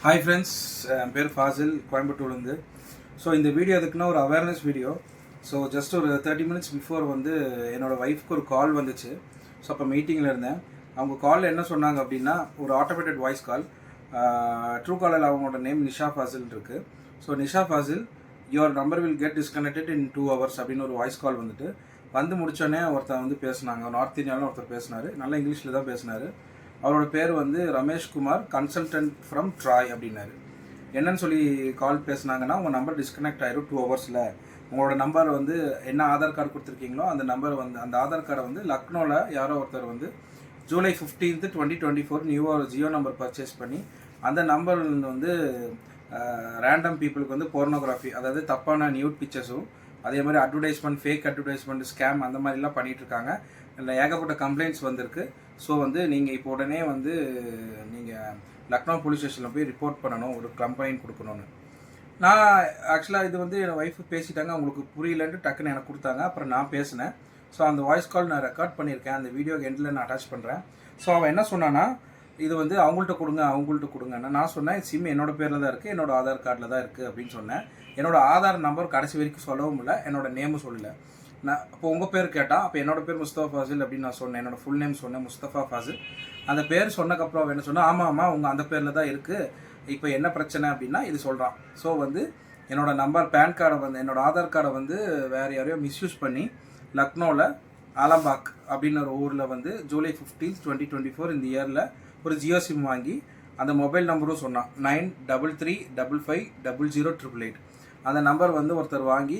Hi friends, என் பேர் ஃபாசில், கோயம்புத்தூர்லேருந்து. So இந்த வீடியோ எதுக்குன்னா ஒரு அவேர்னஸ் வீடியோ. ஸோ ஜஸ்ட் ஒரு 30 மினிட்ஸ் பிஃபோர் வந்து என்னோடய ஒய்ஃப்க்கு ஒரு கால் வந்துச்சு. ஸோ அப்போ மீட்டிங்கில் இருந்தேன். அவங்க காலில் என்ன சொன்னாங்க அப்படின்னா, ஒரு ஆட்டோமேட்டட் வாய்ஸ் கால். ட்ரூ காலரில் அவங்களோட நேம் நிஷா ஃபாசில் இருக்குது. So Nisha Fazil, your number will get disconnected in 2 hours அப்படின்னு ஒரு வாய்ஸ் கால் வந்து முடிச்சோடனே ஒருத்தர் வந்து பேசினாங்க. நார்த் இந்தியாவில் ஒருத்தர் பேசினார். நல்லா இங்கிலீஷில் தான் பேசினார். அவரோட பேர் வந்து Ramesh Kumar, consultant from TRAI அப்படின்னாரு. என்னன்னு சொல்லி கால் பேசுனாங்கன்னா, உங்கள் நம்பர் டிஸ்கனெக்ட் ஆயிரும் 2 hours. உங்களோட நம்பர் வந்து என்ன ஆதார் கார்டு கொடுத்துருக்கீங்களோ அந்த நம்பர் வந்து அந்த ஆதார் கார்டை வந்து லக்னோவில் யாரோ ஒருத்தர் வந்து July 15th 2024 நியூவாக ஒரு ஜியோ நம்பர் பர்ச்சேஸ் பண்ணி அந்த நம்பர் வந்து ரேண்டம் பீப்புளுக்கு வந்து போர்னோகிராஃபி, அதாவது தப்பான நியூட் பிக்சர்ஸும் அதே மாதிரி அட்வர்டைஸ்மெண்ட், ஃபேக் அட்வர்டைஸ்மெண்ட், ஸ்கேம் அந்த மாதிரிலாம் பண்ணிகிட்ருக்காங்க. இல்லை ஏகப்பட்ட கம்ப்ளைண்ட்ஸ் வந்திருக்கு. ஸோ வந்து நீங்கள் இப்போ உடனே வந்து நீங்கள் லக்னோ போலீஸ் ஸ்டேஷனில் போய் ரிப்போர்ட் பண்ணணும், ஒரு கம்ப்ளைண்ட் கொடுக்கணும்னு. நான் ஆக்சுவலாக இது வந்து என் ஒய்ஃபு பேசிட்டாங்க, அவங்களுக்கு புரியலன்ட்டு டக்குன்னு எனக்கு கொடுத்தாங்க. அப்புறம் நான் பேசினேன். ஸோ அந்த வாய்ஸ் கால் நான் ரெக்கார்ட் பண்ணியிருக்கேன். அந்த வீடியோ எண்டில் நான் அட்டாச் பண்ணுறேன். ஸோ அவன் என்ன சொன்னான்னா, இது வந்து அவங்கள்ட்ட கொடுங்கன்னா நான் சொன்னேன், சிம் என்னோடய பேரில் தான் இருக்குது, என்னோடய ஆதார் கார்டில் தான் இருக்குது அப்படின்னு சொன்னேன். என்னோடய ஆதார் நம்பர் கடைசி வரைக்கும் சொல்லவும் இல்லை, என்னோடய நேமும் சொல்லலை. நான் அப்போ உங்கள் பேர் கேட்டால், அப்போ என்னோடய பேர் முஸ்தஃபா ஃபாசில் அப்படின்னு நான் சொன்னேன். என்னோடய ஃபுல் நேம் சொன்னேன், முஸ்தஃபா ஃபாசில். அந்த பேர் சொன்னக்கப்புறம் அவன் என்ன சொன்னால், ஆமாம் உங்கள் அந்த பேரில் தான் இருக்குது, இப்போ என்ன பிரச்சனை அப்படின்னா இது சொல்கிறான். ஸோ வந்து என்னோடய நம்பர், பேன் கார்டை வந்து, என்னோடய ஆதார் கார்டை வந்து வேறு யாரையோ மிஸ்யூஸ் பண்ணி லக்னோவில் ஆலம்பாக் அப்படின்னு ஒரு ஊரில் வந்து July 15th 2024 இந்த இயரில் ஒரு ஜியோ சிம் வாங்கி அந்த மொபைல் நம்பரும் சொன்னான், 9335550088. அந்த நம்பர் வந்து ஒருத்தர் வாங்கி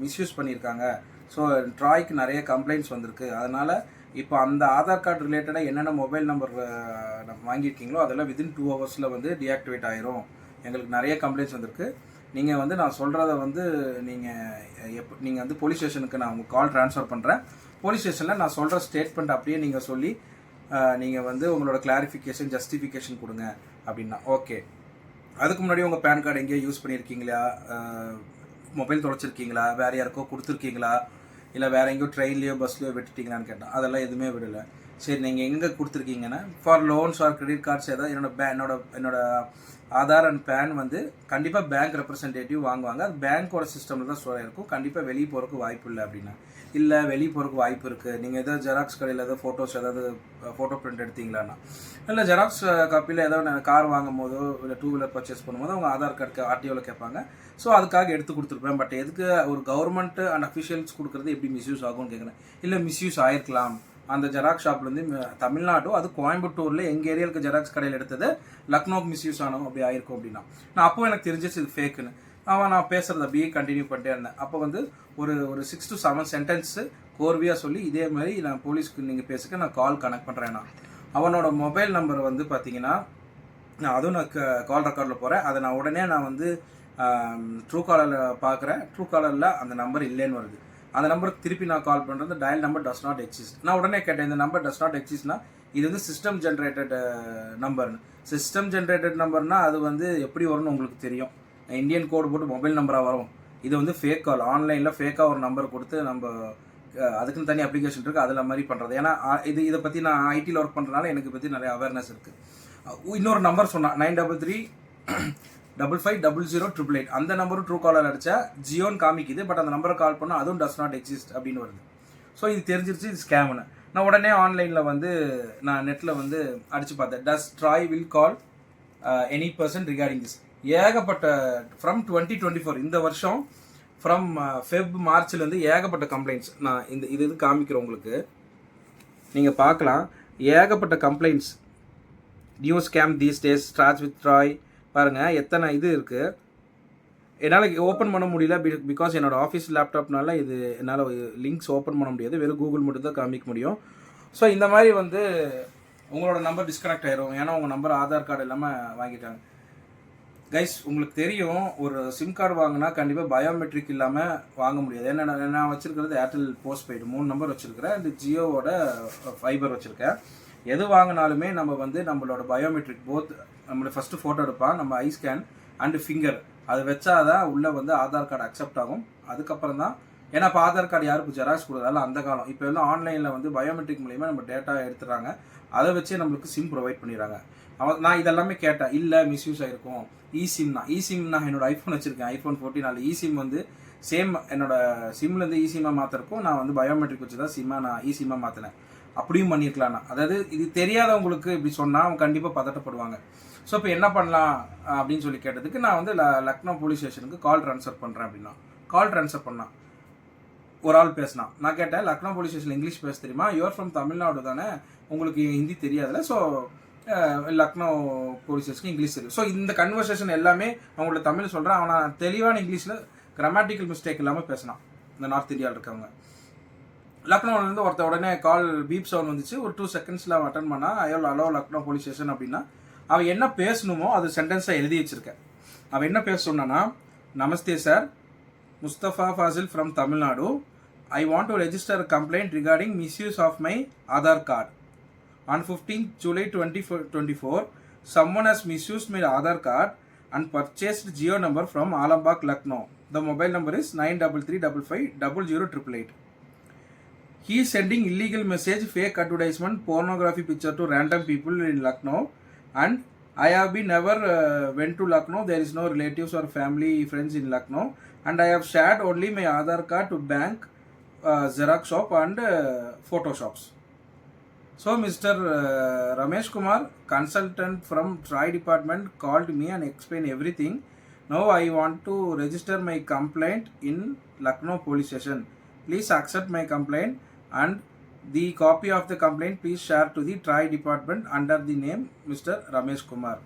மிஸ்யூஸ் பண்ணியிருக்காங்க. ஸோ ட்ராய்க்கு நிறைய கம்ப்ளைண்ட்ஸ் வந்திருக்கு. அதனால் இப்போ அந்த ஆதார் கார்டு ரிலேட்டடாக என்னென்ன மொபைல் நம்பர் வாங்கியிருக்கீங்களோ அதெல்லாம் வித்தின் 2 hours வந்து டீஆக்டிவேட் ஆயிரும். எங்களுக்கு நிறைய கம்ப்ளைண்ட்ஸ் வந்திருக்கு. நீங்கள் வந்து நான் சொல்கிறத வந்து நீங்கள் வந்து போலீஸ் ஸ்டேஷனுக்கு நான் உங்கள் கால் ட்ரான்ஸ்ஃபர் பண்ணுறேன். போலீஸ் ஸ்டேஷனில் நான் சொல்கிற ஸ்டேட்மெண்ட் அப்படியே நீங்கள் சொல்லி நீங்கள் வந்து உங்களோட கிளாரிஃபிகேஷன், ஜஸ்டிஃபிகேஷன் கொடுங்க அப்படின்னா. ஓகே, அதுக்கு முன்னாடி உங்கள் பேன் கார்டு எங்கேயோ யூஸ் பண்ணியிருக்கீங்களா, மொபைல் தொலைச்சிருக்கீங்களா, வேறு யாருக்கோ கொடுத்துருக்கீங்களா, இல்லை வேறு எங்கேயோ ட்ரெயின்லேயோ பஸ்லேயோ விட்டுட்டிங்களான்னு கேட்டேன். அதெல்லாம் எதுவுமே விடலை. சரி, நீங்கள் எங்கே கொடுத்துருக்கீங்கன்னா, for loans or credit cards ஏதாவது என்னோட ஆதார் அண்ட் பேன் வந்து கண்டிப்பாக பேங்க் ரெப்ரசன்டேட்டிவ் வாங்குவாங்க. அது பேங்க்கோட சிஸ்டமில் தான் ஸ்டோர் இருக்கும். கண்டிப்பாக வெளியே போகிறதுக்கு வாய்ப்பு இல்லை அப்படின்னா. இல்லை, வெளியே போகிறதுக்கு வாய்ப்பு இருக்குது. நீங்கள் எதாவது ஜெராக்ஸ் கடையில் ஏதாவது ஃபோட்டோஸ், ஏதாவது ஃபோட்டோ பிரிண்ட் எடுத்தீங்களான்னா, இல்லை ஜெராக்ஸ் காப்பியில் ஏதாவது கார் வாங்கும் போதோ இல்லை 2 wheeler பர்ச்சேஸ் பண்ணும்போது அவங்க ஆதார் கார்டுக்கு ஆர்டிஓவில் கேட்பாங்க. ஸோ அதுக்காக எடுத்து கொடுத்துருப்பேன். பட் எதுக்கு ஒரு கவர்மெண்ட் அண்ட் அஃபிஷியல்ஸ் கொடுக்குறது எப்படி மிஸ்யூஸ் ஆகும்னு கேட்குறேன். இல்லை, மிஸ்யூஸ் ஆகிருக்கலாம். அந்த ஜெராக்ஸ் ஷாப்லேருந்து தமிழ்நாடு, அது கோயம்புத்தூரில் எங்கள் ஏரியாவுக்கு ஜெராக்ஸ் கடையில் எடுத்தது லக்னோக்கு மிஸ்யூஸ் ஆனோம் அப்படி ஆயிருக்கும் அப்படின்னா. நான் அப்போ எனக்கு தெரிஞ்சிச்சு இது ஃபேக்குன்னு. நான் பேசுகிறத அப்படியே கண்டினியூ பண்ணிட்டே இருந்தேன். அப்போ வந்து ஒரு 6 to 7 சென்டென்ஸு கோர்வியாக சொல்லி, இதே மாதிரி நான் போலீஸ்க்கு நீங்கள் பேசுக்க நான் கால் கனெக்ட் பண்ணுறேன்னா, அவனோட மொபைல் நம்பர் வந்து பார்த்தீங்கன்னா, அதுவும் நான் கால் ரெக்கார்டில் போகிறேன். அதை நான் உடனே வந்து ட்ரூ காலரில் பார்க்குறேன். ட்ரூ காலரில் அந்த நம்பர் இல்லைன்னு வருது. அந்த நம்பருக்கு திருப்பி நான் கால் பண்ணுறது, dial number does not exist. நான் உடனே கேட்டேன், இந்த நம்பர் டஸ் நாட் எக்ஸிஸ்ட்னா இது வந்து சிஸ்டம் ஜென்ரேட்டட் நம்பர்னு. சிஸ்டம் ஜென்ரேட்டட் நம்பர்னால் அது வந்து எப்படி வரும்னு உங்களுக்கு தெரியும். இந்தியன் கோடு போட்டு மொபைல் நம்பராக வரும். இது வந்து ஃபேக் கால். ஆன்லைனில் ஃபேக்காக ஒரு நம்பர் கொடுத்து நம்ம அதுக்குன்னு தனி அப்ளிகேஷன் இருக்குது, அதில் மாதிரி பண்ணுறது. ஏன்னா இதை பற்றி நான் ஐடியில் ஒர்க் பண்ணுறதுனால எனக்கு பற்றி நிறைய அவேர்னஸ் இருக்குது. இன்னொரு நம்பர் சொன்னான், 9335550088. அந்த நம்பரும் ட்ரூ காலர் அடித்தா ஜியோன்னு காமிக்குது. பட் அந்த நம்பரை கால் பண்ணால் அதுவும் டஸ் நாட் எக்ஸிஸ்ட் அப்படின்னு வருது. ஸோ இது தெரிஞ்சிருச்சு, இது ஸ்கேம்னு. நான் உடனே ஆன்லைனில் வந்து நான் நெட்டில் வந்து அடித்து பார்த்தேன், does TRAI will call any person regarding this. ஏகப்பட்ட ஃப்ரம் 2024 இந்த வருஷம் ஃப்ரம் மார்ச்லேருந்து ஏகப்பட்ட கம்ப்ளைண்ட்ஸ். நான் இது காமிக்கிறேன் உங்களுக்கு, நீங்கள் பார்க்கலாம். ஏகப்பட்ட complaints. New scam these days starts with TRAI. பாருங்கள் எத்தனை இது இருக்குது. என்னால் ஓப்பன் பண்ண முடியல, பிகாஸ் என்னோடய ஆஃபீஸ் லேப்டாப்னால இது என்னால் லிங்க்ஸ் ஓப்பன் பண்ண முடியாது. வெறும் கூகுள் மட்டும் தான் காமிக்க முடியும். ஸோ இந்த மாதிரி வந்து உங்களோட நம்பர் டிஸ்கனெக்ட் ஆயிரும். ஏன்னா உங்கள் நம்பர் ஆதார் கார்டு இல்லாமல் வாங்கிட்டாங்க. கைஸ், உங்களுக்கு தெரியும், ஒரு சிம் கார்டு வாங்கினா கண்டிப்பாக பயோமெட்ரிக் இல்லாமல் வாங்க முடியாது. ஏன்னா நான் வச்சுருக்கிறது ஏர்டெல் போஸ்ட் பெய்டு 3 நம்பர் வச்சுருக்கிறேன். இந்த ஜியோவோட ஃபைபர் வச்சுருக்கேன். எது வாங்கினாலுமே நம்ம வந்து நம்மளோட பயோமெட்ரிக் நம்மளோட ஃபஸ்ட்டு ஃபோட்டோ எடுப்பான், நம்ம ஐ ஸ்கேன் அண்டு ஃபிங்கர் அது வச்சாதான் உள்ளே வந்து ஆதார் கார்டு அக்செப்ட் ஆகும். அதுக்கப்புறம் தான் ஏன்னா இப்போ ஆதார் கார்டு யாருக்கு ஜெராக்ஸ் கொடுத்தாலும் அந்த காலம். இப்போ வந்து ஆன்லைனில் வந்து பயோமெட்ரிக் மூலியமாக நம்ம டேட்டா எடுத்துடுறாங்க, அதை வச்சே நம்மளுக்கு சிம் ப்ரொவைட் பண்ணிடுறாங்க. நான் இதெல்லாமே கேட்டேன், இல்லை மிஸ்யூஸ் ஆகிருக்கும். இசிம்னா என்னோட ஐஃபோன் வச்சுருக்கேன், ஐஃபோன் 14. அதில் இசிம் வந்து சேம் என்னோட சிம்லேருந்து இசிம்மாக மாற்றுறக்கும் நான் வந்து பயோமெட்ரிக் வச்சு தான் நான் இசிம்மாக மாற்றினேன். அப்படியும் பண்ணியிருக்கலாம்ண்ணா. அதாவது இது தெரியாதவங்களுக்கு இப்படி சொன்னால் அவங்க கண்டிப்பாக பதட்டப்படுவாங்க. ஸோ இப்போ என்ன பண்ணலாம் அப்படின்னு சொல்லி கேட்டதுக்கு நான் வந்து லக்னோ போலீஸ் ஸ்டேஷனுக்கு கால் ட்ரான்ஸ்ஃபர் பண்ணுறேன் அப்படின்னா கால் ட்ரான்ஸ்ஃபர் பண்ணான். ஒரு ஆள் பேசினான். நான் கேட்டேன், லக்னோ போலீஸ் ஸ்டேஷனில் இங்கிலீஷ் பேச தெரியுமா? யுவர் ஃப்ரம் தமிழ்நாடு தானே, உங்களுக்கு ஹிந்தி தெரியாதுல்ல, ஸோ லக்னோ போலீஸ் ஸ்டேஷனுக்கு இங்கிலீஷ் தெரியும். ஸோ இந்த கன்வர்சேஷன் எல்லாமே அவங்களோட தமிழ் சொல்கிறேன். அவனை தெளிவான இங்கிலீஷில் கிராமட்டிக்கல் மிஸ்டேக் இல்லாமல் பேசினான். இந்த நார்த் இந்தியாவில் இருக்கவங்க. லக்னோவிலேருந்து ஒருத்த உடனே கால் பீப் சவுண்ட் வந்துச்சு. ஒரு 2 செகண்ட்ஸில் அவன் அட்டன் பண்ணால் ஹலோ லக்னோ போலீஸ் ஸ்டேஷன் அப்படின்னா அவன் என்ன பேசணுமோ அது சென்டென்ஸாக எழுதி வச்சிருக்கேன். அவன் என்ன பேச சொன்னான்னா, namaste sir, Mustafa Fazil from Tamil Nadu. I want to register a complaint regarding misuse of my Aadhaar card. On 15th July 2024, someone has misused my Aadhaar card and purchased Jio number from Alambagh, Lucknow. The mobile number is 9355500888. He is sending illegal message, fake advertisement, pornography picture to random people in Lucknow, and I have been never went to Lucknow. There is no relatives or family friends in Lucknow, and I have shared only my Aadhaar card to bank, Xerox shop and photo shops. So Mr. Ramesh Kumar, consultant from TRAI department, called me and explained everything. Now I want to register my complaint in Lucknow police station. Please accept my complaint and the copy of the complaint please share to the TRAI department under the name Mr. Ramesh Kumar.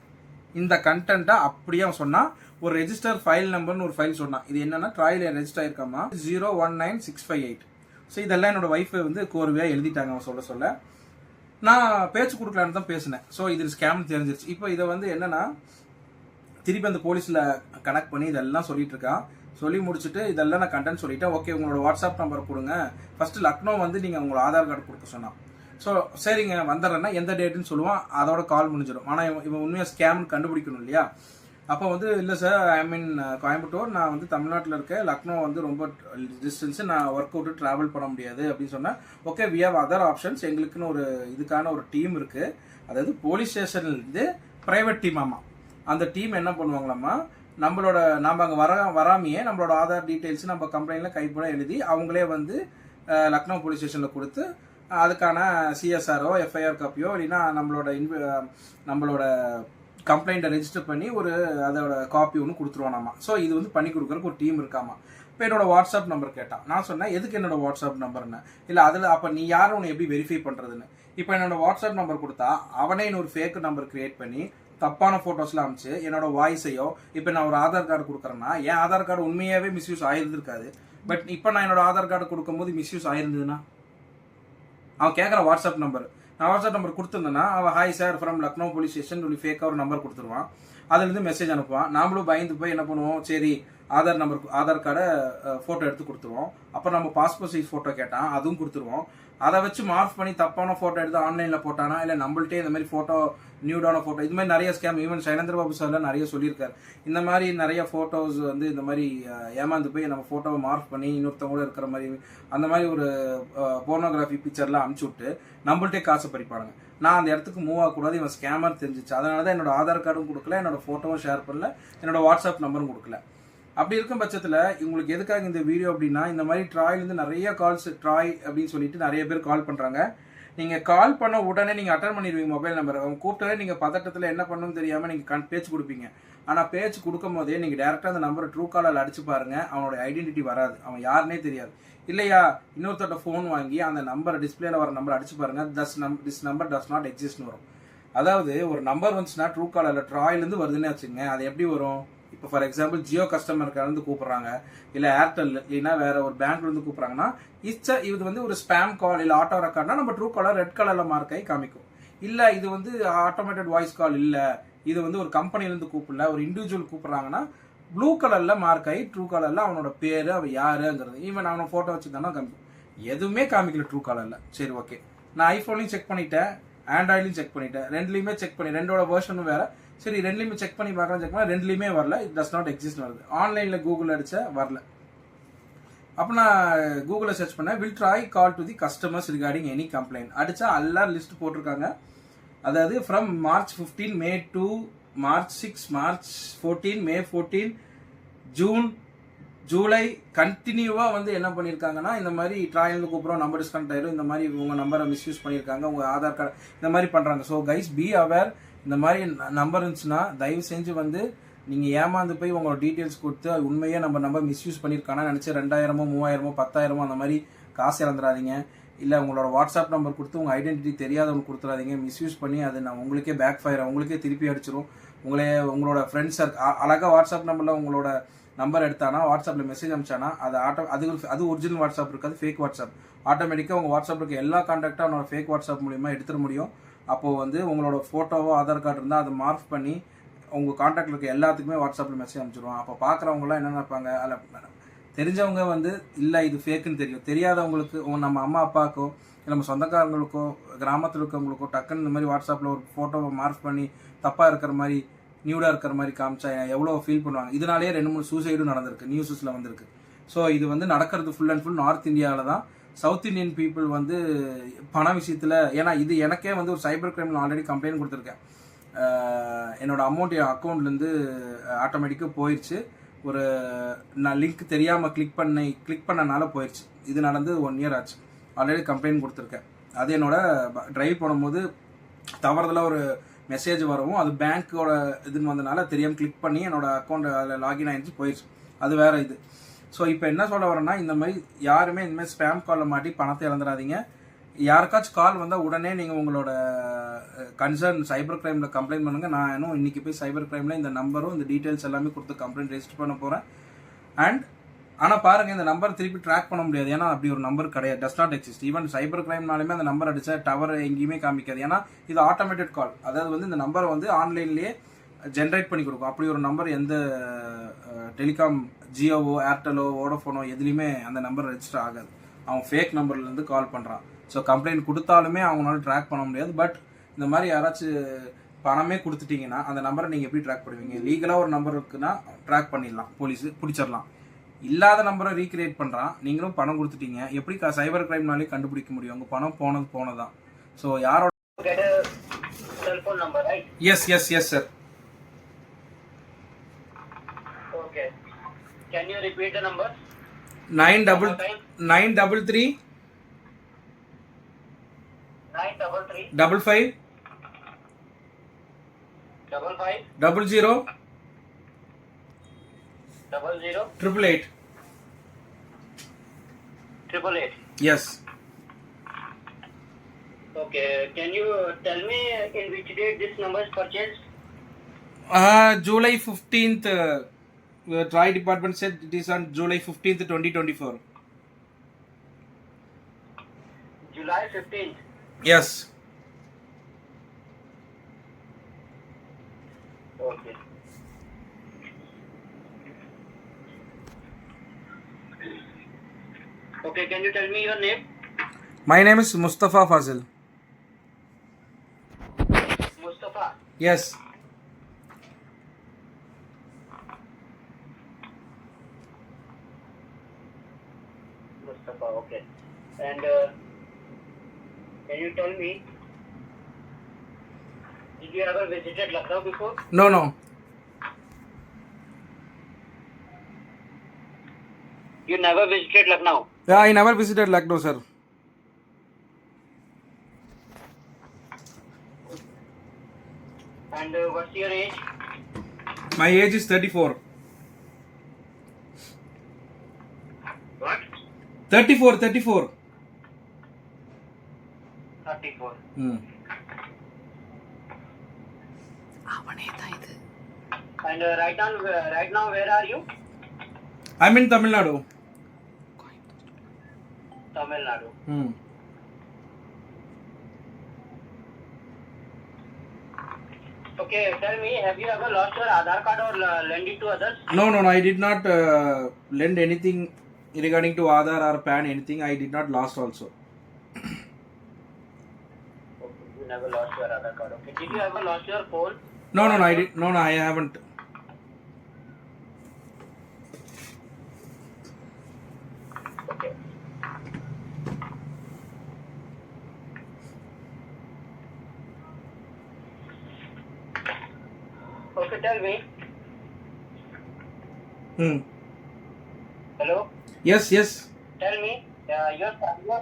இந்த கண்டென்ட்டை அப்படியே சொன்னால் ஒரு register file நம்பர்னு ஒரு file சொன்னான். இது என்னன்னா ட்ராயில் ரெஜிஸ்டர் ஆயிருக்காமா 019658. ஸோ இதெல்லாம் என்னோட ஒய்ஃபை வந்து கோர்வையாக எழுதிட்டாங்க அவன் சொல்ல. நான் பேச்சு கொடுக்கலான்னு தான் பேசினேன். ஸோ இது ஸ்கேம் தெரிஞ்சிருச்சு. இப்போ இதை வந்து என்னன்னா திருப்பி அந்த போலீஸில் கனெக்ட் பண்ணி இதெல்லாம் சொல்லிட்டு இருக்கான். சொல்லி முடிச்சுட்டு இதெல்லாம் நான் கண்டென்ட் சொல்லிட்டேன். ஓகே, உங்களோட வாட்ஸ்அப் நம்பர் கொடுங்க, ஃபர்ஸ்ட் லக்னோ வந்து நீங்கள் உங்களோட ஆதார் கார்டு கொடுக்க சொன்னான். ஸோ சரிங்க வந்துடுறேன்னா எந்த டேட்டுன்னு சொல்லுவான், அதோட கால் முடிஞ்சிடும். ஆனால் இவன் உண்மையாக ஸ்கேம்னு கண்டுபிடிக்கணும் இல்லையா? அப்போ வந்து இல்லை சார், ஐ மீன் கோயம்புத்தூர், நான் வந்து தமிழ்நாட்டில் இருக்கேன், லக்னோ வந்து ரொம்ப டிஸ்டன்ஸு, நான் ஒர்க் அவுட்டு ட்ராவல் பண்ண முடியாது அப்படின்னு சொன்னேன். Okay, we have other options, எங்களுக்குன்னு ஒரு இதுக்கான ஒரு டீம் இருக்குது, அதாவது போலீஸ் ஸ்டேஷன்லேருந்து ப்ரைவேட் டீம். ஆமாம், அந்த டீம் என்ன பண்ணுவாங்களாம்மா, நம்ம அங்கே வராமையே நம்மளோட ஆதார் டீட்டெயில்ஸ் நம்ம கம்ப்ளைண்ட்டில் கைப்பட எழுதி அவங்களே வந்து லக்னோ போலீஸ் ஸ்டேஷனில் கொடுத்து அதுக்கான சிஎஸ்ஆரோ எஃப்ஐஆர் காப்பியோ இல்லைன்னா நம்மளோட கம்ப்ளைண்ட்டை ரெஜிஸ்டர் பண்ணி ஒரு அதோட காப்பி ஒன்று கொடுத்துருவானாமா. ஸோ இது வந்து பண்ணி கொடுக்குறதுக்கு ஒரு டீம் இருக்காமா. இப்போ என்னோட வாட்ஸ்அப் நம்பர் கேட்டான். நான் சொன்னேன், எதுக்கு என்னோட வாட்ஸ்அப் நம்பர்னு. இல்லை அதில் அப்போ நீ யாரும் உன்னை எப்படி வெரிஃபை பண்ணுறதுன்னு. இப்போ என்னோட வாட்ஸ்அப் நம்பர் கொடுத்தா அவனே இன்னொரு ஃபேக் நம்பர் கிரியேட் பண்ணி தப்பான ஃபோட்டோஸ்லாம் அனுப்பிச்சு என்னோட வாய்ஸையோ, இப்போ நான் ஒரு ஆதார் கார்டு கொடுக்குறேன்னா என் ஆதார் கார்டு உண்மையாகவே மிஸ்யூஸ் ஆயிருந்திருக்காது. பட் இப்போ நான் என்னோட ஆதார் கார்டு கொடுக்கும்போது மிஸ்யூஸ் ஆயிருந்ததுன்னா அவன் கேட்குற வாட்ஸ்அப் நம்பர், நான் வாட்ஸ்அப் நம்பர் கொடுத்துருந்தேன்னா அவன் hi sir from Lucknow police station சொல்லி ஃபேக்காக ஒரு நம்பர் கொடுத்துருவான். அதுலேருந்து மெசேஜ் அனுப்புவான். நாமளும் பயந்து போய் என்ன பண்ணுவோம், சரி ஆதார் கார்டை ஃபோட்டோ எடுத்து கொடுத்துருவோம். அப்போ நம்ம பாஸ்போர்ட் சைஸ் ஃபோட்டோ கேட்டான், அதுவும் கொடுத்துருவோம். அதை வச்சு மார்க் பண்ணி தப்பான ஃபோட்டோ எடுத்து ஆன்லைனில் போட்டானா, இல்லை நம்மள்ட்டே இந்த மாதிரி ஃபோட்டோ நியூடான ஃபோட்டோ, இது மாதிரி நிறைய ஸ்கேம். ஈவன் சைலேந்திர பாபு சார்லாம் நிறைய சொல்லியிருக்காரு. இந்த மாதிரி நிறைய ஃபோட்டோஸ் வந்து இந்த மாதிரி ஏமாந்து போய் நம்ம ஃபோட்டோவை மார்க் பண்ணி இன்னொருத்தவங்க இருக்கிற மாதிரி அந்த மாதிரி ஒரு போர்னோகிராஃபி பிக்சர்லாம் அனுப்பிச்சி விட்டு நம்மள்ட்டே காசை பறிப்பானுங்க. நான் அந்த இடத்துக்கு மூவ் ஆகக்கூடாது, இவன் ஸ்கேமர் தெரிஞ்சிச்சு. அதனால தான் என்னோட ஆதார் கார்டும் கொடுக்கல, என்னோட ஃபோட்டோவும் ஷேர் பண்ணல, என்னோட வாட்ஸ்அப் நம்பரும் கொடுக்கல. அப்படி இருக்கும் பட்சத்தில் உங்களுக்கு எதுக்காக இந்த வீடியோ அப்படின்னா, இந்த மாதிரி ட்ராயிலேருந்து நிறைய கால்ஸ், ட்ராய் அப்படின்னு சொல்லிட்டு நிறைய பேர் கால் பண்ணுறாங்க. நீங்கள் கால் பண்ண உடனே நீங்கள் அட்டன் பண்ணிடுவீங்க மொபைல் நம்பர். அவங்க கூப்பிட்டாலே நீங்கள் பதட்டத்தில் என்ன பண்ணணும்னு தெரியாமல் நீங்கள் பேச்சு கொடுப்பீங்க. ஆனால் பேச்சு கொடுக்கும் போதே நீங்கள் டேரெக்டாக அந்த நம்பரை ட்ரூ காலில் அடிச்சு பாருங்கள், அவனோட ஐடென்டிட்டி வராது, அவன் யாருன்னே தெரியாது. இல்லையா, இன்னொருத்தட்ட ஃபோன் வாங்கி அந்த நம்பரை டிஸ்பிளேல வர நம்பர் அடிச்சு பாருங்கள், திஸ் நம்பர் டஸ் நாட் எக்ஸிஸ்ட்னு வரும். அதாவது ஒரு நம்பர் வந்துச்சுன்னா ட்ரூ காலில் ட்ராயிலேருந்து வருதுன்னு வச்சுங்க, அது எப்படி வரும்? இப்போ ஃபார் எக்ஸாம்பிள் ஜியோ கஸ்டமருக்காருந்து கூப்பிட்றாங்க, இல்லை ஏர்டெல் இல்லைன்னா வேற ஒரு பேங்க்லேருந்து கூப்பிட்றாங்கன்னா இது வந்து ஒரு ஸ்பேம் கால் இல்லை ஆட்டோ ரெக்கார்ட்னா நம்ம ட்ரூ காலர் ரெட் கலரில் மார்க் ஆகி காமிக்கும். இல்லை இது வந்து ஆட்டோமேட்டட் வாய்ஸ் கால், இல்லை இது வந்து ஒரு கம்பெனிலேருந்து கூப்பிடல, ஒரு இண்டிவிஜுவல் கூப்பிட்றாங்கன்னா ப்ளூ கலரில் மார்க் ஆகி ட்ரூ கலரில் அவனோட பேர், அவன் யாருங்கிறது, ஈவன் அவனை ஃபோட்டோ வச்சுருந்தானா காமிக்கும். எதுவுமே காமிக்கல ட்ரூ கலரில். சரி ஓகே, நான் ஐஃபோன்லையும் செக் பண்ணிட்டேன், ஆண்ட்ராய்ட்லையும் செக் பண்ணிட்டேன், ரெண்டுலையுமே செக் பண்ணி ரெண்டோட வெர்ஷனும் வேறு. சரி ரெண்டுலையுமே செக் பண்ணி பார்க்கலாம், செக் பண்ணால் ரெண்டுலையுமே வரல, இட் டஸ் நாட் எக்ஸிஸ்ட் வருது. ஆன்லைனில் கூகுள் அடித்தா வரல. அப்போ நான் கூகுளில் சர்ச் பண்ணேன், will try call to the customers regarding any complaint. அடித்தா எல்லாரும் லிஸ்ட் போட்டிருக்காங்க. அதாவது from March 15 May to March 6 March 14 May 14 June July கண்டினியூவாக வந்து என்ன பண்ணியிருக்காங்கன்னா, இந்த மாதிரி ட்ராயிலிருந்து கூப்பிட்றோம், நம்பர் டிஸ்கனெக்ட் ஆயிடும், இந்த மாதிரி உங்கள் நம்பரை மிஸ்யூஸ் பண்ணியிருக்காங்க, உங்கள் ஆதார் கார்டு இந்த மாதிரி பண்ணுறாங்க. So guys be aware. இந்த மாதிரி நம்பர் இருந்துச்சுன்னா தயவு செஞ்சு வந்து நீங்கள் ஏமாந்து போய் உங்களோட டீட்டெயில்ஸ் கொடுத்து உண்மையே நம்ம நம்பர் மிஸ்யூஸ் பண்ணியிருக்கானா நினச்சி 2000 3000 10,000 அந்த மாதிரி காசு இழந்துடாதீங்க. இல்லை உங்களோட வாட்ஸ்அப் நம்பர் கொடுத்து உங்கள் ஐடென்டிட்டி தெரியாதவங்க கொடுத்துடாதீங்க. மிஸ்யூஸ் பண்ணி அது நான் உங்களுக்கே பேக் ஃபயர், உங்களுக்கே திருப்பி அடிச்சிடும். உங்களோட ஃப்ரெண்ட்ஸ் அழகாக வாட்ஸ்அப் நம்பரில் உங்களோட நம்பர் எடுத்தானா, வாட்ஸ்அப்பில் மெசேஜ் அனுப்பிச்சானா அது ஒரிஜினல் வாட்ஸ்அப் இருக்காது, ஃபேக் வாட்ஸ்அப். ஆட்டோமேட்டிக்காக உங்கள் வாட்ஸ்அப் இருக்க எல்லா கான்டாக்டாக அவனோட ஃபேக் வாட்ஸ்அப் மூலிமா எடுத்துட முடியும். அப்போது வந்து உங்களோட ஃபோட்டோவோ ஆதார் கார்டு இருந்தால் அதை மார்க் பண்ணி உங்கள் கான்டாக்டில் இருக்க எல்லாத்துக்குமே வாட்ஸ்அப்பில் மெசேஜ் அனுப்பிச்சிடுவோம். அப்போ பார்க்குறவங்களாம் என்ன நினைப்பாங்க, அதில் தெரிஞ்சவங்க வந்து இல்லை இது ஃபேக்குன்னு தெரியும். தெரியாதவங்களுக்கு நம்ம அம்மா அப்பாவுக்கோ இல்லை நம்ம சொந்தக்காரங்களுக்கோ கிராமத்தில் இருக்கவங்களுக்கோ டக்குன்னு இந்த மாதிரி வாட்ஸ்அப்பில் ஒரு ஃபோட்டோவை மார்க் பண்ணி தப்பாக இருக்கிற மாதிரி நியூடாக இருக்கிற மாதிரி காமிச்சா எவ்வளோ ஃபீல் பண்ணுவாங்க. இதனாலேயே 2-3 சூசைடும் நடந்திருக்கு, நியூஸஸில் வந்திருக்கு. ஸோ இது வந்து நடக்கிறது ஃபுல் அண்ட் ஃபுல் நார்த் இந்தியாவில் தான். சவுத் இந்தியன் பீப்புள் வந்து பண விஷயத்தில், ஏன்னா இது எனக்கே வந்து ஒரு சைபர் கிரைமில் ஆல்ரெடி கம்ப்ளைண்ட் கொடுத்துருக்கேன். என்னோடய அமௌண்ட் என் அக்கௌண்ட்லேருந்து ஆட்டோமேட்டிக்காக போயிடுச்சு. நான் லிங்க் தெரியாமல் கிளிக் பண்ணனால போயிடுச்சு. இது நடந்து 1 year ஆச்சு. ஆல்ரெடி கம்ப்ளைண்ட் கொடுத்துருக்கேன். அது என்னோட ட்ரைவ் பண்ணும்போது தவறுதலாக ஒரு மெசேஜ் வரவும் அது பேங்க்கோட இதுன்னு வந்தனால தெரியாமல் கிளிக் பண்ணி என்னோடய அக்கௌண்ட் அதில் லாகின் ஆகிடுச்சு, போயிடுச்சு. அது வேறு இது. ஸோ இப்போ என்ன சொல்ல வரேன்னா, இந்த மாதிரி யாருமே இந்த மாதிரி ஸ்பேம் காலில் மாட்டி பணத்தை இழந்துடாதீங்க. யாருக்காச்சும் கால் வந்தால் உடனே நீங்கள் உங்களோட கன்சர்ன் சைபர் கிரைமில் கம்ப்ளைண்ட் பண்ணுங்கள். நான் இன்னும் இன்றைக்கி போய் சைபர் கிரைமில் இந்த நம்பரும் இந்த டீட்டெயில்ஸ் எல்லாமே கொடுத்து கம்ப்ளைண்ட் ரெஜிஸ்டர் பண்ண போகிறேன். ஆனால் பாருங்கள், இந்த நம்பர் திருப்பி ட்ராக் பண்ண முடியாது. ஏன்னா அப்படி ஒரு நம்பர் கிடையாது, டஸ் நாட் எக்ஸிஸ்ட். ஈவன் சைபர் கிரைம்னாலுமே அந்த நம்பர் அடித்தா டவர் எங்கேயுமே காமிக்காது. ஏன்னா இது ஆட்டோமேட்டட் கால். அதாவது வந்து இந்த நம்பரை வந்து ஆன்லைன்லேயே ஜென்ரேட் பண்ணி கொடுக்கும். அப்படி ஒரு நம்பர் எந்த டெலிகாம் ஜியோவோ ஏர்டெலோ வோடஃபோனோ எதுலேயுமே அந்த நம்பர் ரெஜிஸ்டர் ஆகாது. அவன் ஃபேக் நம்பர்லேருந்து கால் பண்ணுறான். ஸோ கம்ப்ளைண்ட் கொடுத்தாலுமே அவங்களால ட்ராக் பண்ண முடியாது. பட் இந்த மாதிரி யாராச்சும் பணமே கொடுத்துட்டிங்கன்னா அந்த நம்பரை நீங்கள் எப்படி ட்ராக் பண்ணுவீங்க? லீகலாக ஒரு நம்பர் இருக்குன்னா ட்ராக் பண்ணிடலாம், போலீஸு பிடிச்சிடலாம். இல்லாத நம்பரை ரீக்ரியேட் பண்ணுறான், நீங்களும் பணம் கொடுத்துட்டீங்க, எப்படி சைபர் கிரைம்னாலே கண்டுபிடிக்க முடியும்? உங்கள் பணம் போனதான். ஸோ யாரோட cellphone number, right? Yes sir. Okay. Can you repeat the number? 933 933 55 55 00 00 888. 888. Yes. Okay. Can you tell me in which date this number is purchased? July 15th. Try department said it is on July 15th, 2024. July 15th. Yes. Okay. Okay, can you tell me your name? My name is Mustafa Fazil. Mustafa. Yes. Mustafa, okay. And can you tell me, did you ever visited Lucknow before? No. You never visited Lucknow? Yeah, I never visited Lucknow, sir. And what's your age? My age is 34. What? 34. 34. And right now, where are you? I'm in Tamil Nadu. Tamil Nadu. Okay, tell me, have you ever lost your Aadhaar card or lend it to others? No, I did not lend anything regarding to Aadhaar or PAN, anything. I did not lost also. Okay, you never lost your Aadhaar card. Okay, did you ever lost your phone? No, I did. No, I haven't. tell me. Hello. Yes, yes. Tell me. Your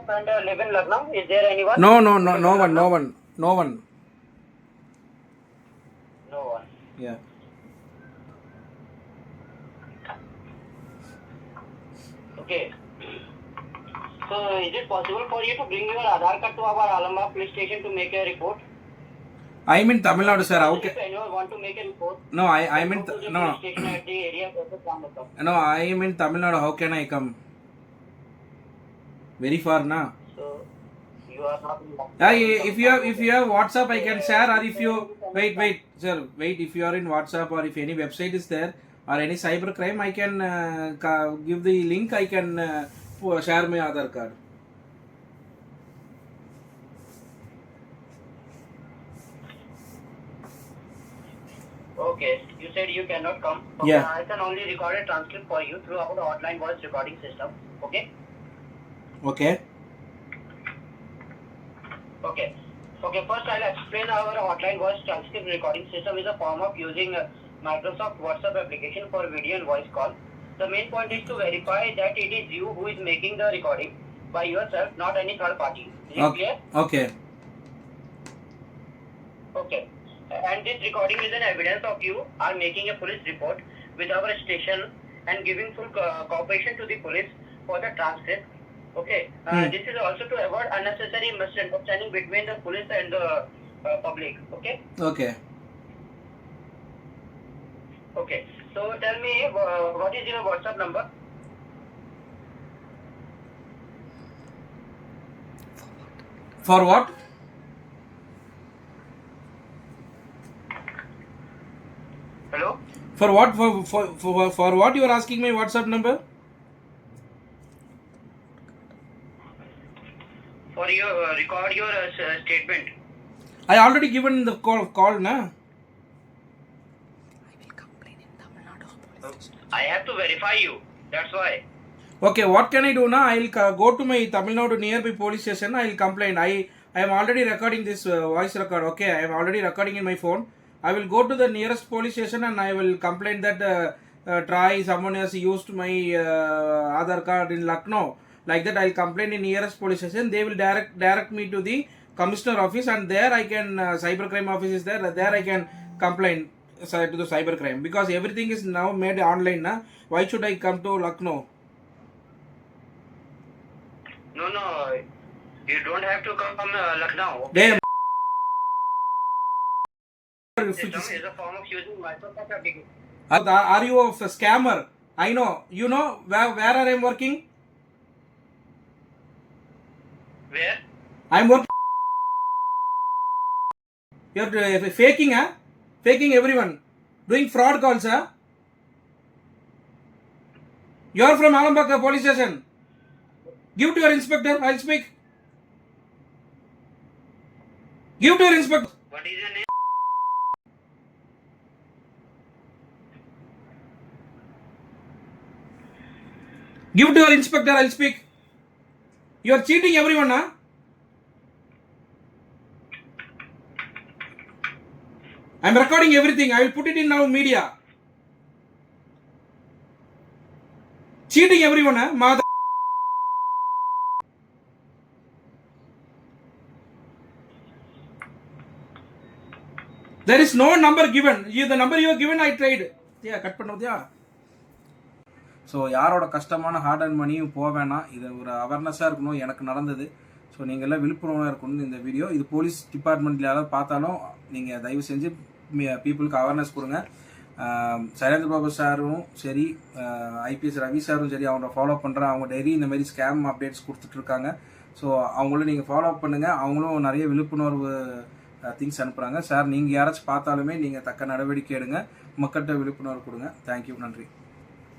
friend live in Lucknow. Is there anyone? No one. No one. Yeah. Okay. So is it possible for you to bring your Aadhaar card to our Alambagh police station to make a report? I'm in Tamil Nadu, sir. If anyone want to make a report, No, I'm in go to the police station at the area of the Ramapur. No, I am in Tamil Nadu. How can I come? Very far, na. So you are not in Lucknow. If you have WhatsApp, I can share. Or if you wait, sir, wait. If you are in WhatsApp or if any website is there or any cyber crime, I can give the link. I can share my Aadhaar card. Okay, you said you cannot come. Okay, Yeah. I can only record a transcript for you through our hotline voice recording system. Okay. Okay. Okay. First, I'll explain our hotline voice transcript recording system is a form of using Microsoft WhatsApp application for video and voice call. The main point is to verify that it is you who is making the recording by yourself, not any third party. Is it clear? Okay. Okay. And this recording is an evidence of you are making a police report with our station and giving full cooperation to the police for the transcript. Okay. This is also to avoid unnecessary misunderstanding between the police and the public. Okay. Okay. Okay. So tell me, what is your WhatsApp number? For what? Hello. For what? For what you are asking my WhatsApp number? For your record your statement. I already given the call na. I have to verify you. That's why. Okay, what can I do now? I'll go to my Tamil Nadu nearby police station. I'll complain. I am already recording this voice record. Okay, I am already recording in my phone. I will go to the nearest police station and I will complain that someone has used my Aadhaar card in Lucknow. Like that, I'll complain in nearest police station. They will direct me to the commissioner office, and there I can cybercrime office is there. There I can complain to the cybercrime, because everything is now made online. Na? Why should I come to Lucknow? No. You don't have to come from Lucknow. Damn. System is a form of using Microsoft application. Are you a scammer? I know. You know where I am working? Where? I am working. You are faking, huh? Faking everyone. Doing fraud calls, huh? You are from Alambagh police station. Give to your inspector. I'll speak. Give to your inspector. What is your name? Give to your inspector. I'll speak. You are cheating everyone, huh? I am recording everything. I will put it in now media. Cheating everyone, huh? Mother. There is no number given. The number you have given, I tried. Yeah, cut பண்ணோதியா. So யாரோட கஷ்டமான heart and மணியும் போக வேணாம். இது ஒரு அவேர்னஸாக இருக்கணும். எனக்கு நடந்தது. ஸோ நீங்கள் எல்லாம் விழிப்புணர்வாக இருக்கணும். இந்த வீடியோ இது போலீஸ் டிபார்ட்மெண்ட்டில் யாராவது பார்த்தாலும் நீங்கள் தயவு செஞ்சு பீப்புளுக்கு அவேர்னஸ் கொடுங்க. சைலேந்திர பாபு சாரும் சரி, ஐபிஎஸ் ரவி சாரும் சரி, அவங்கள ஃபாலோ பண்ணுறேன். அவங்க டெய்லி இந்த மாதிரி ஸ்கேம் அப்டேட்ஸ் கொடுத்துட்ருக்காங்க. ஸோ அவங்களும் நீங்கள் ஃபாலோ அப் பண்ணுங்கள். அவங்களும் நிறைய விழிப்புணர்வு திங்ஸ் அனுப்புகிறாங்க. சார், நீங்கள் யாராச்சும் பார்த்தாலுமே நீங்கள் தக்க நடவடிக்கை எடுங்க. மக்கள்கிட்ட விழிப்புணர்வு கொடுங்க. தேங்க்யூ. நன்றி.